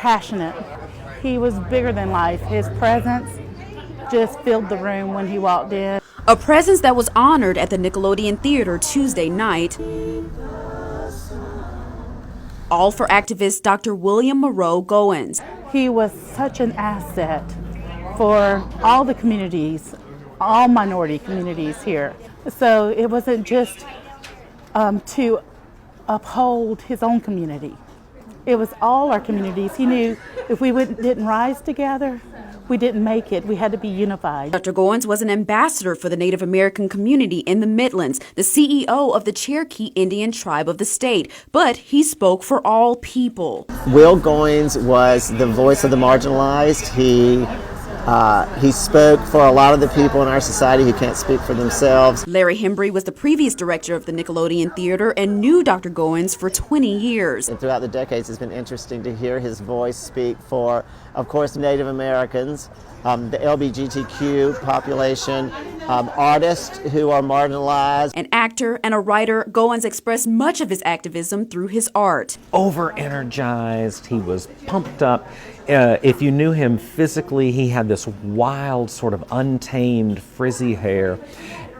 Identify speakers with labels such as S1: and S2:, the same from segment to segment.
S1: passionate. He was bigger than life. His presence just filled the room when he walked in.
S2: A presence that was honored at the Nickelodeon Theater Tuesday night. All for activist Dr. William Monroe Goins.
S1: He was such an asset for all the communities, all minority communities here. So it wasn't just to uphold his own community. It was all our communities. He knew if we didn't rise together, we didn't make it. We had to be unified.
S2: Dr. Goins was an ambassador for the Native American community in the Midlands, the CEO of the Cherokee Indian tribe of the state, but he spoke for all people.
S3: Will Goins was the voice of the marginalized. He spoke for a lot of the people in our society who can't speak for themselves.
S2: Larry Hembry was the previous director of the Nickelodeon Theater and knew Dr. Goins for 20 years.
S3: And throughout the decades, it's been interesting to hear his voice speak for, of course, Native Americans, the LGBTQ population, artists who are marginalized.
S2: An actor and a writer, Goins expressed much of his activism through his art.
S4: Over-energized, he was pumped up. If you knew him physically, he had this wild, sort of untamed, frizzy hair.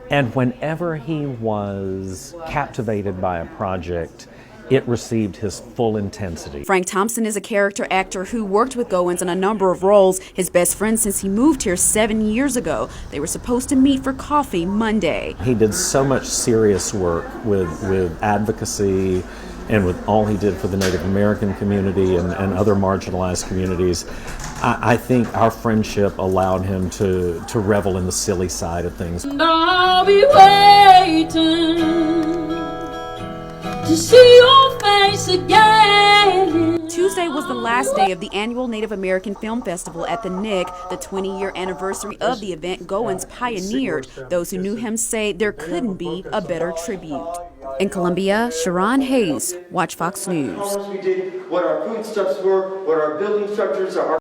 S4: And whenever he was captivated by a project, it received his full intensity.
S2: Frank Thompson is a character actor who worked with Goins in a number of roles, his best friend since he moved here 7 years ago. They were supposed to meet for coffee Monday.
S4: He did so much serious work with advocacy and with all he did for the Native American community and other marginalized communities. I think our friendship allowed him to revel in the silly side of things.
S5: And I'll be waiting to see your face again.
S2: Tuesday was the last day of the annual Native American Film Festival at the NIC, the 20-year anniversary of the event Goins pioneered. Those who knew him say there couldn't be a better tribute. In Columbia, Sharon Hayes, Watch Fox News.
S6: We did, what our foodstuffs were, what our building structures are.